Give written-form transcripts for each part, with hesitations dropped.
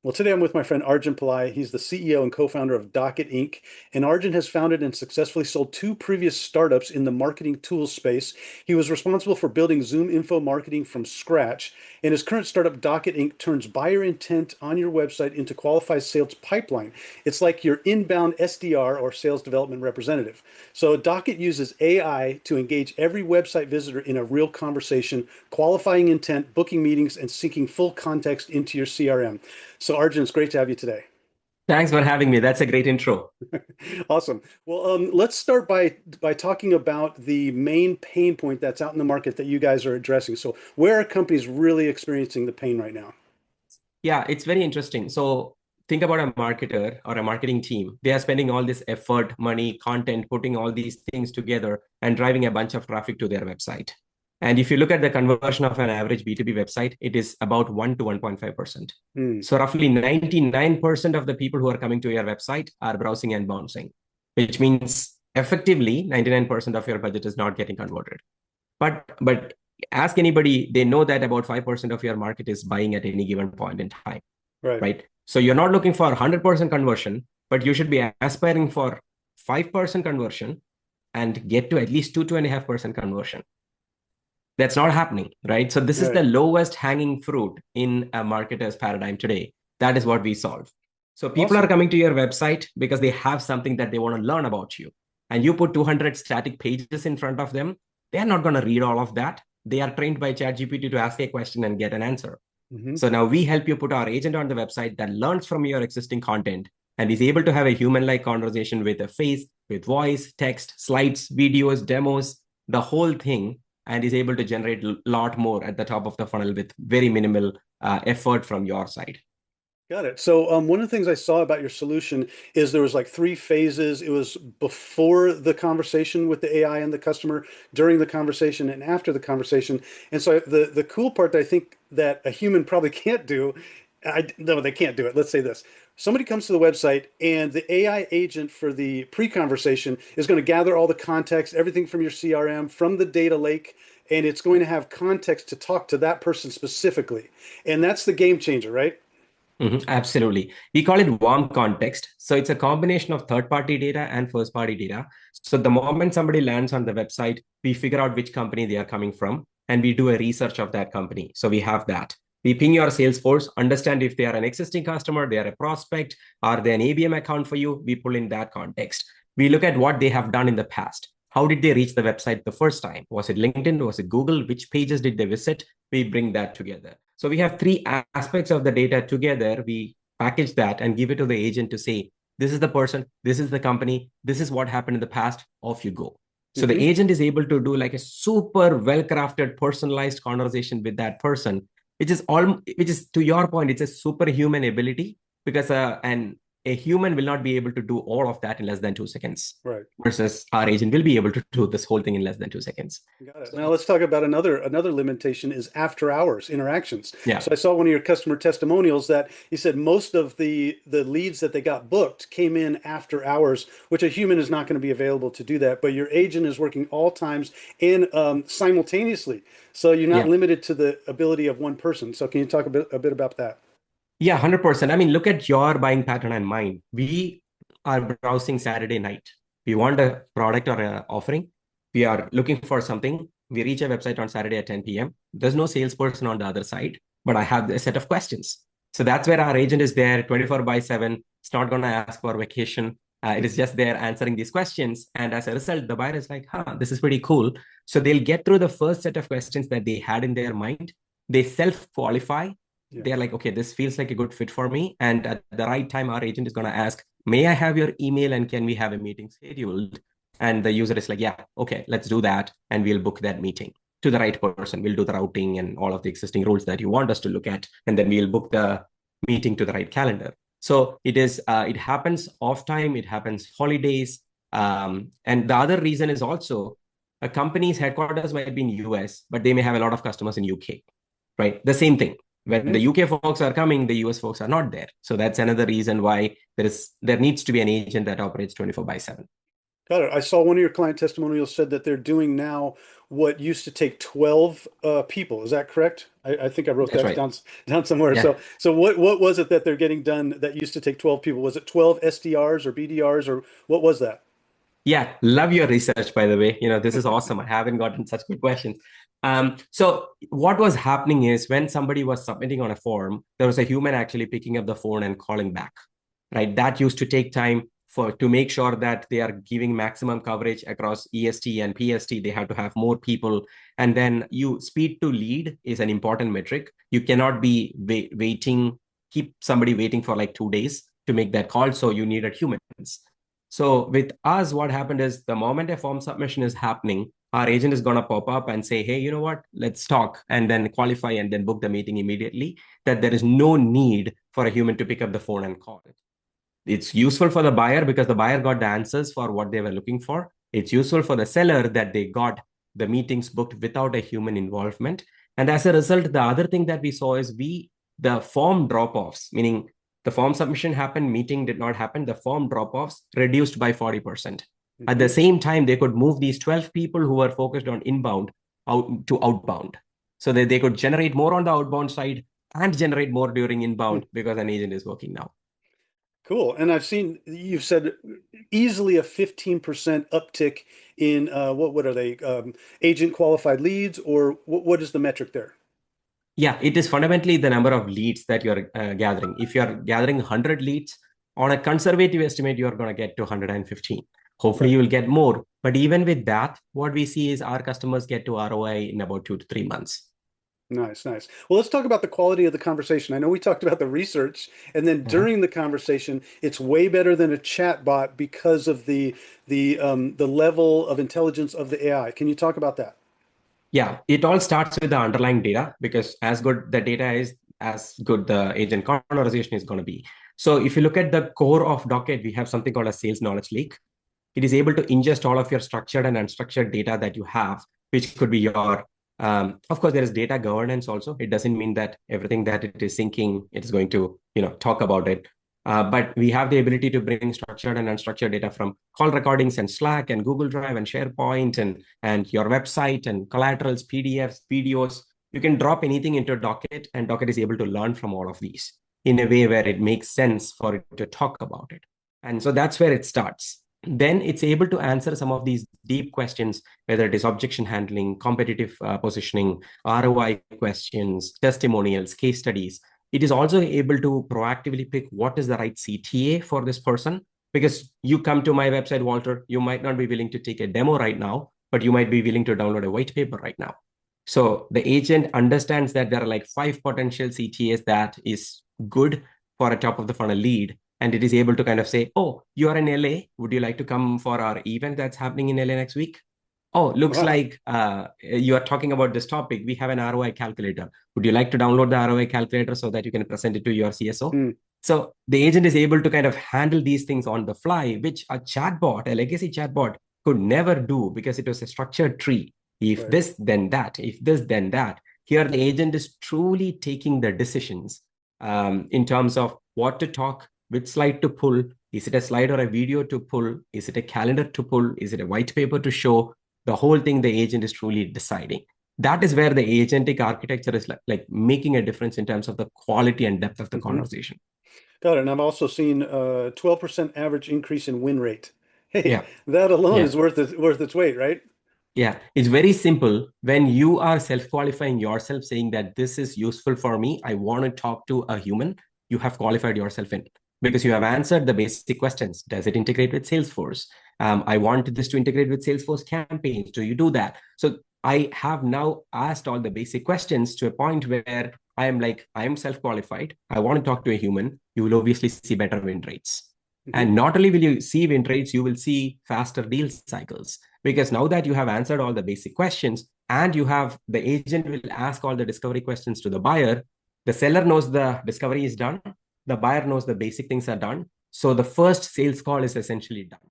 Well, today I'm with my friend Arjun Pillai. He's the CEO and co-founder of Docket Inc. And Arjun has founded and successfully sold two previous startups in the marketing tools space. He was responsible for building Zoom info marketing from scratch. And his current startup, Docket Inc., turns buyer intent on your website into qualified sales pipeline. It's like your inbound SDR or sales development representative. So Docket uses AI to engage every website visitor in a real conversation, qualifying intent, booking meetings, and syncing full context into your CRM. So Arjun, it's great to have you today. Thanks for having me. That's a great intro. Awesome. Well, let's start by talking about the main pain point that's out in the market that you guys are addressing. So where are companies really experiencing the pain right now? Yeah, it's very interesting. So think about a marketer or a marketing team. They are spending all this effort, money, content, putting all these things together and driving a bunch of traffic to their website. And if you look at the conversion of an average B2B website, it is about 1 to 1.5%. Hmm. So roughly 99% of the people who are coming to your website are browsing and bouncing, which means effectively 99% of your budget is not getting converted. But ask anybody, they know that about 5% of your market is buying at any given point in time, Right. right? So you're not looking for 100% conversion, but you should be aspiring for 5% conversion and get to at least 2.5% conversion. That's not happening, right? So this is the Right. lowest hanging fruit in a marketer's paradigm today. That is what we solve. So people are Awesome. coming to your website because they have something that they want to learn about you. And you put 200 static pages in front of them. They're not going to read all of that. They are trained by ChatGPT to ask a question and get an answer. Hmm. So now we help you put our agent on the website that learns from your existing content and is able to have a human-like conversation with a face, with voice, text, slides, videos, demos, the whole thing, and is able to generate a lot more at the top of the funnel with very minimal effort from your side. Got it. So one of the things I saw about your solution is there was like three phases. It was before the conversation with the AI and the customer, during the conversation, and after the conversation. And so the cool part that I think that a human probably can't do, no, they can't do it. Let's say this. Somebody comes to the website and the AI agent for the pre-conversation is going to gather all the context, everything from your CRM, from the data lake, and it's going to have context to talk to that person specifically. And that's the game changer, right? Absolutely. We call it warm context. So it's a combination of third-party data and first-party data. So the moment somebody lands on the website, we figure out which company they are coming from, and we do a research of that company. So we have that. We ping your Salesforce, understand if they are an existing customer, they are a prospect, are they an ABM account for you? We pull in that context. We look at what they have done in the past. How did they reach the website the first time? Was it LinkedIn? Was it Google? Which pages did they visit? We bring that together. So we have three aspects of the data together. We package that and give it to the agent to say, this is the person, this is the company, this is what happened in the past, off you go. So the Hmm. agent is able to do like a super well-crafted, personalized conversation with that person, which is to your point, it's a superhuman ability because a human will not be able to do all of that in less than 2 seconds, Right. versus our agent will be able to do this whole thing in less than 2 seconds. Got it. Now So let's talk about another limitation is after hours interactions. yeah. So I saw one of your customer testimonials that you said most of the leads that they got booked came in after hours, which a human is not going to be available to do that. But your agent is working all times and simultaneously, so you're not Yeah. limited to the ability of one person. So can you talk a bit about that? Yeah, 100%. I mean, look at your buying pattern and mine. We are browsing Saturday night. We want a product or an offering. We are looking for something. We reach a website on Saturday at 10 p.m. There's no salesperson on the other side, but I have a set of questions. So that's where our agent is there 24 by 7. It's not going to ask for vacation. It is just there answering these questions. And as a result, the buyer is like, this is pretty cool. So they'll get through the first set of questions that they had in their mind. They self qualify. Yeah. They're like, okay, this feels like a good fit for me. And at the right time, our agent is going to ask, may I have your email and can we have a meeting scheduled? And the user is like, yeah, okay, let's do that. And we'll book that meeting to the right person. We'll do the routing and all of the existing rules that you want us to look at. And then we'll book the meeting to the right calendar. So it happens off time, it happens holidays. And the other reason is also a company's headquarters might be in US, but they may have a lot of customers in UK, right? The same thing. When the Hmm. UK folks are coming, the US folks are not there. So that's another reason why there needs to be an agent that operates 24 by 7. Got it. I saw one of your client testimonials said that they're doing now what used to take 12 people. Is that correct? I think I wrote That's that right. down somewhere. Yeah. So what was it that they're getting done that used to take 12 people? Was it 12 SDRs or BDRs or what was that? Yeah, love your research, by the way. This is awesome. I haven't gotten such good questions. So what was happening is when somebody was submitting on a form, there was a human actually picking up the phone and calling back, right? That used to take time to make sure that they are giving maximum coverage across EST and PST. They have to have more people. And then speed to lead is an important metric. You cannot be waiting, keep somebody waiting for like 2 days to make that call. So you needed humans. So with us, what happened is the moment a form submission is happening, our agent is going to pop up and say, hey, you know what? Let's talk and then qualify and then book the meeting immediately. That there is no need for a human to pick up the phone and call it. It's useful for the buyer because the buyer got the answers for what they were looking for. It's useful for the seller that they got the meetings booked without a human involvement. And as a result, the other thing that we saw is the form drop-offs, meaning the form submission happened, meeting did not happen, the form drop-offs reduced by 40%. At the Hmm. same time, they could move these 12 people who were focused on inbound out to outbound. So that they could generate more on the outbound side and generate more during inbound because an agent is working now. Cool. And I've seen you've said easily a 15% uptick in what are they agent qualified leads or what is the metric there? Yeah, it is fundamentally the number of leads that you're gathering. If you're gathering 100 leads, on a conservative estimate, you're going to get to 115. Hopefully, Right. you will get more. But even with that, what we see is our customers get to ROI in about 2 to 3 months. Nice, nice. Well, let's talk about the quality of the conversation. I know we talked about the research, and then Uh-huh. during the conversation, it's way better than a chat bot because of the level of intelligence of the AI. Can you talk about that? Yeah, it all starts with the underlying data because as good the data is, as good the agent conversation is going to be. So if you look at the core of Docket, we have something called a sales knowledge lake. It is able to ingest all of your structured and unstructured data that you have, which could be your, of course, there is data governance also. It doesn't mean that everything that it is syncing, it is going to, talk about it. But we have the ability to bring structured and unstructured data from call recordings and Slack and Google Drive and SharePoint and your website and collaterals, PDFs, videos. You can drop anything into Docket, and Docket is able to learn from all of these in a way where it makes sense for it to talk about it. And so that's where it starts. Then it's able to answer some of these deep questions, whether it is objection handling, competitive positioning, ROI questions, testimonials, case studies. It is also able to proactively pick what is the right CTA for this person. Because you come to my website, Walter, you might not be willing to take a demo right now, but you might be willing to download a white paper right now. So the agent understands that there are like 5 potential CTAs that is good for a top of the funnel lead, and it is able to kind of say, oh, you are in LA. Would you like to come for our event that's happening in LA next week? Oh, looks Wow. like you are talking about this topic. We have an ROI calculator. Would you like to download the ROI calculator so that you can present it to your CSO? Hmm. So the agent is able to kind of handle these things on the fly, which a chatbot, a legacy chatbot, could never do because it was a structured tree. If Right. this, then that. If this, then that. Here, the agent is truly taking the decisions in terms of what to talk, which slide to pull. Is it a slide or a video to pull? Is it a calendar to pull? Is it a white paper to show? The whole thing the agent is truly deciding. That is where the agentic architecture is like making a difference in terms of the quality and depth of the Hmm. conversation. Got it. And I've also seen 12% average increase in win rate. Hey, Yeah. that alone Yeah. is worth its weight, right? Yeah, it's very simple. When you are self-qualifying yourself, saying that this is useful for me, I want to talk to a human, you have qualified yourself in because you have answered the basic questions. Does it integrate with Salesforce? I want this to integrate with Salesforce campaigns. Do you do that? So I have now asked all the basic questions to a point where I am like, I am self-qualified. I want to talk to a human. You will obviously see better win rates. Hmm. And not only will you see win rates, you will see faster deal cycles because now that you have answered all the basic questions and you have the agent will ask all the discovery questions to the buyer, the seller knows the discovery is done, the buyer knows the basic things are done, so the first sales call is essentially done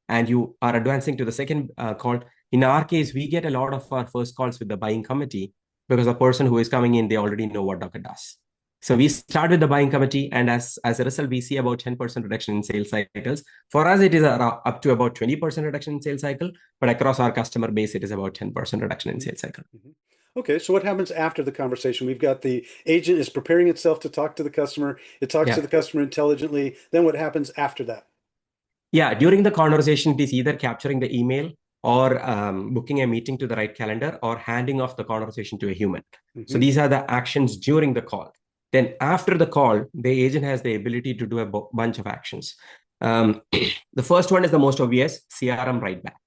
and you are advancing to the second call. In our case, we get a lot of our first calls with the buying committee because the person who is coming in, they already know what Docker does. So we start with the buying committee, and as a result, we see about 10% reduction in sales cycles. For us, it is up to about 20% reduction in sales cycle, but across our customer base, it is about 10% reduction in sales cycle. Okay, so what happens after the conversation? We've got the agent is preparing itself to talk to the customer. It talks to the customer intelligently. Then what happens after that? Yeah, during the conversation, it is either capturing the email or booking a meeting to the right calendar or handing off the conversation to a human. So these are the actions during the call. Then after the call, the agent has the ability to do a bunch of actions. The first one is the most obvious, CRM write back.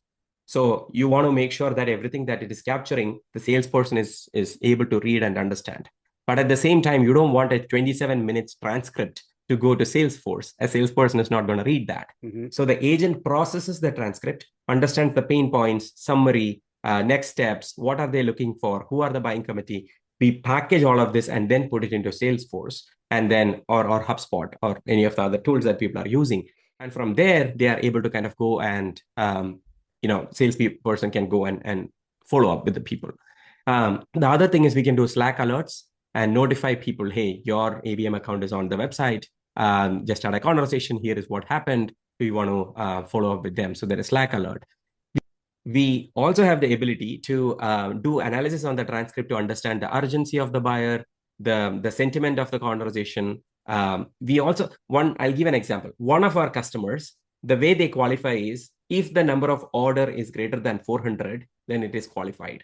So you want to make sure that everything that it is capturing, the salesperson is able to read and understand. But at the same time, you don't want a 27 minutes transcript to go to Salesforce. A salesperson is not going to read that. So the agent processes the transcript, understands the pain points, summary, next steps, what are they looking for, who are the buying committee. We package all of this and then put it into Salesforce and then or HubSpot or any of the other tools that people are using. And from there, they are able to kind of go and salesperson can go and follow up with the people. The other thing is we can do Slack alerts and notify people, hey, your ABM account is on the website. Just had a conversation. Here is what happened. We want to follow up with them. So there is Slack alert. We also have the ability to do analysis on the transcript to understand the urgency of the buyer, the sentiment of the conversation. I'll give an example. One of our customers, the way they qualify is if the number of order is greater than 400, then it is qualified.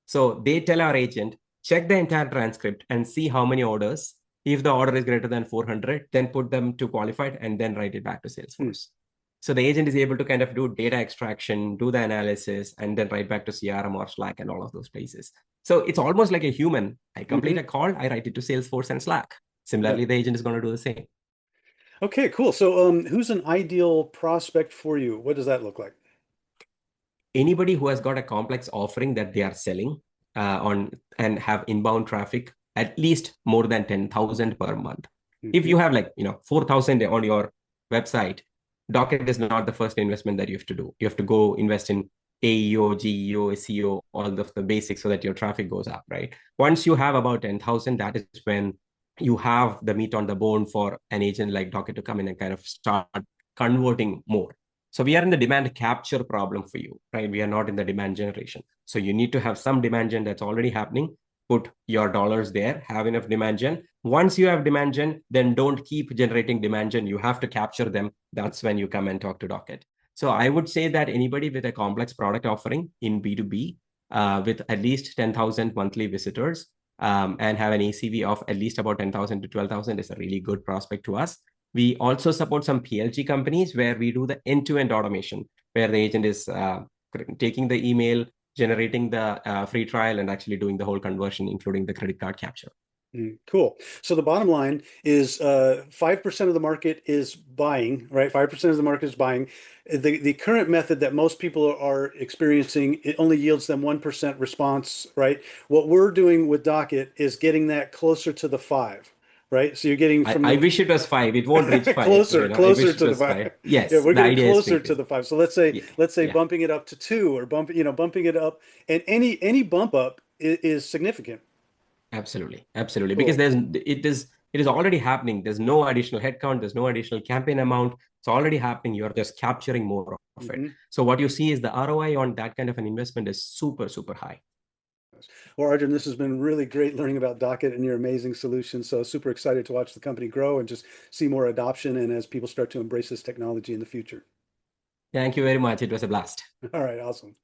So they tell our agent, check the entire transcript and see how many orders. If the order is greater than 400, then put them to qualified and then write it back to Salesforce. So the agent is able to kind of do data extraction, do the analysis, and then write back to CRM or Slack and all of those places. So it's almost like a human. I complete a call, I write it to Salesforce and Slack. Similarly, the agent is going to do the same. Okay, cool. So who's an ideal prospect for you? What does that look like? Anybody who has got a complex offering that they are selling on and have inbound traffic at least more than 10,000 per month. If you have 4,000 on your website, Docket is not the first investment that you have to do. You have to go invest in AEO, GEO, SEO, all of the basics so that your traffic goes up, right? Once you have about 10,000, that is when you have the meat on the bone for an agent like Docket to come in and kind of start converting more. So we are in the demand capture problem for you, right? We are not in the demand generation. So you need to have some demand gen that's already happening. Put your dollars there, have enough demand gen. Once you have demand gen, then don't keep generating demand gen. You have to capture them. That's when you come and talk to Docket. So I would say that anybody with a complex product offering in B2B with at least 10,000 monthly visitors and have an ACV of at least about 10,000 to 12,000 is a really good prospect to us. We also support some PLG companies where we do the end-to-end automation, where the agent is taking the email, generating the free trial, and actually doing the whole conversion, including the credit card capture. Cool. So the bottom line is 5% of the market is buying, right? 5% of the market is buying. The current method that most people are experiencing, it only yields them 1% response, right? What we're doing with Docket is getting that closer to the 5. Right, so you're getting from. I wish it was 5. It won't reach 5. Closer to the 5. Yes, yeah, we're getting closer to the 5. So let's say bumping it up to 2 or bumping it up, and any bump up is significant. Absolutely, cool. Because it is already happening. There's no additional headcount. There's no additional campaign amount. It's already happening. You're just capturing more of it. So what you see is the ROI on that kind of an investment is super, super high. Well, Arjun, this has been really great learning about Docket and your amazing solution. So super excited to watch the company grow and just see more adoption and as people start to embrace this technology in the future. Thank you very much. It was a blast. All right, awesome.